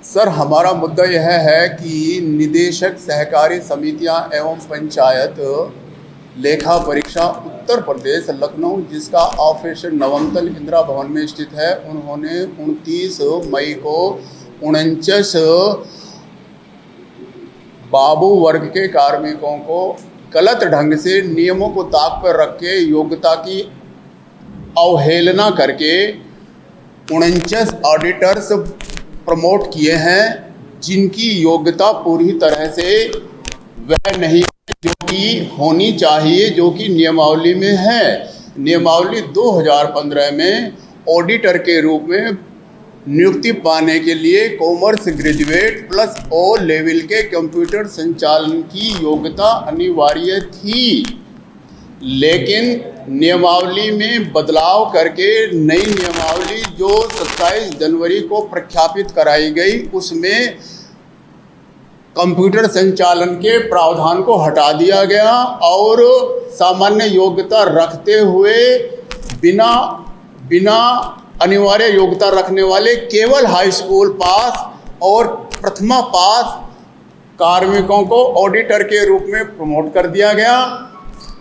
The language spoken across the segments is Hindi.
सर, हमारा मुद्दा यह है कि निदेशक सहकारी समितियां एवं पंचायत लेखा परीक्षा उत्तर प्रदेश लखनऊ, जिसका ऑफिस नवंतल इंदिरा भवन में स्थित है, उन्होंने 29 मई को 49 बाबू वर्ग के कार्मिकों को गलत ढंग से नियमों को ताक पर रख के योग्यता की अवहेलना करके 49 ऑडिटर्स प्रमोट किए हैं, जिनकी योग्यता पूरी तरह से वह नहीं जो कि होनी चाहिए, जो कि नियमावली में है। नियमावली 2015 में ऑडिटर के रूप में नियुक्ति पाने के लिए commerce graduate plus O level के कंप्यूटर संचालन की योग्यता अनिवार्य थी, लेकिन नियमावली में बदलाव करके नई नियमावली जो 27 जनवरी को प्रख्यापित कराई गई, उसमें कंप्यूटर संचालन के प्रावधान को हटा दिया गया और सामान्य योग्यता रखते हुए बिना अनिवार्य योग्यता रखने वाले केवल हाई स्कूल पास और प्रथमा पास कार्मिकों को ऑडिटर के रूप में प्रमोट कर दिया गया।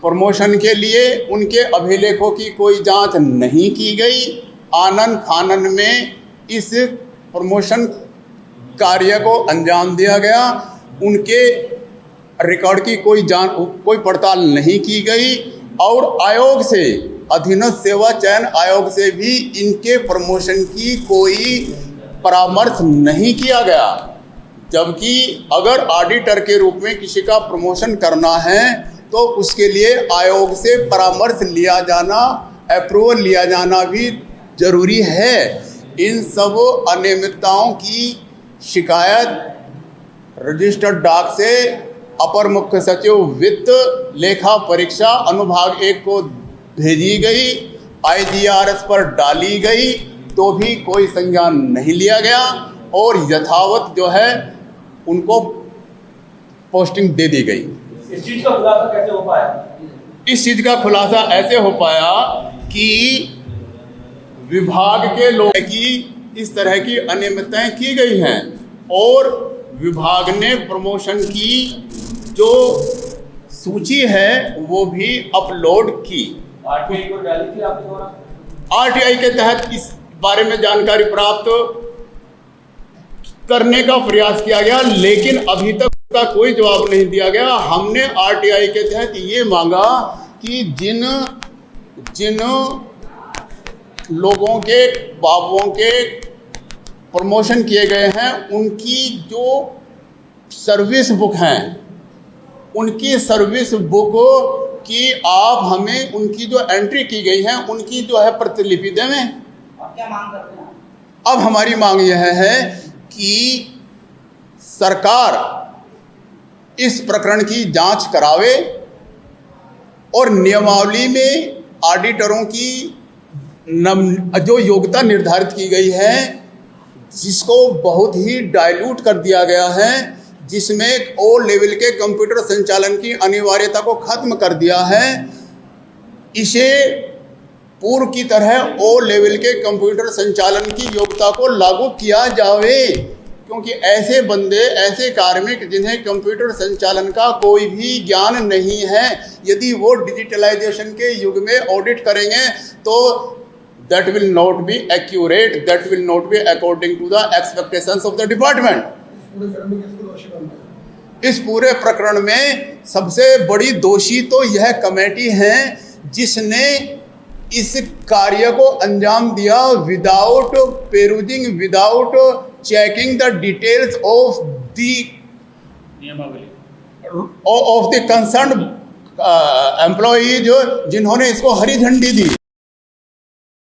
प्रमोशन के लिए उनके अभिलेखों की कोई जांच नहीं की गई। आनन फानन में इस प्रमोशन कार्य को अंजाम दिया गया। उनके रिकॉर्ड की कोई पड़ताल नहीं की गई और आयोग से, अधीनस्थ सेवा चयन आयोग से भी इनके प्रमोशन की कोई परामर्श नहीं किया गया। जबकि अगर ऑडिटर के रूप में किसी का प्रमोशन करना है तो उसके लिए आयोग से परामर्श लिया जाना, अप्रूवल लिया जाना भी जरूरी है। इन सब अनियमितताओं की शिकायत रजिस्टर्ड डाक से अपर मुख्य सचिव वित्त लेखा परीक्षा अनुभाग 1 को भेजी गई, IGRS पर डाली गई, तो भी कोई संज्ञान नहीं लिया गया और यथावत जो है उनको पोस्टिंग दे दी गई। इस चीज का खुलासा कैसे हो पाया? इस चीज का खुलासा ऐसे हो पाया कि विभाग के लोग की इस तरह की अनियमितताएं की गई हैं और विभाग ने प्रमोशन की जो सूची है वो भी अपलोड की। RTI को डाली थी आपने द्वारा? RTI के तहत इस बारे में जानकारी प्राप्त करने का प्रयास किया गया, लेकिन अभी तक का कोई जवाब नहीं दिया गया। हमने RTI के तहत ये मांगा कि जिन लोगों के बाबुओं के प्रमोशन किए गए हैं, उनकी जो सर्विस बुक हैं, उनकी सर्विस बुक की आप हमें उनकी जो एंट्री की गई है उनकी जो है प्रतिलिपि दें। आप क्या मांग करते हैं? अब हमारी मांग यह है कि सरकार इस प्रकरण की जांच करावे और नियमावली में ऑडिटरों की जो योग्यता निर्धारित की गई है, जिसको बहुत ही डाइल्यूट कर दिया गया है, जिसमें ओ लेवल के कंप्यूटर संचालन की अनिवार्यता को खत्म कर दिया है, इसे पूर्व की तरह ओ लेवल के कंप्यूटर संचालन की योग्यता को लागू किया जावे, क्योंकि ऐसे बंदे, ऐसे कार्मिक जिन्हें कंप्यूटर संचालन का कोई भी ज्ञान नहीं है, यदि वो डिजिटलाइजेशन के युग में ऑडिट करेंगे तो that will not be accurate, that will not be according to the expectations of the department। इस पूरे प्रकरण में सबसे बड़ी दोषी तो यह कमेटी है जिसने इस कार्य को अंजाम दिया without perusing, without checking the details of the concern employee, जिन्होंने इसको हरी झंडी दी।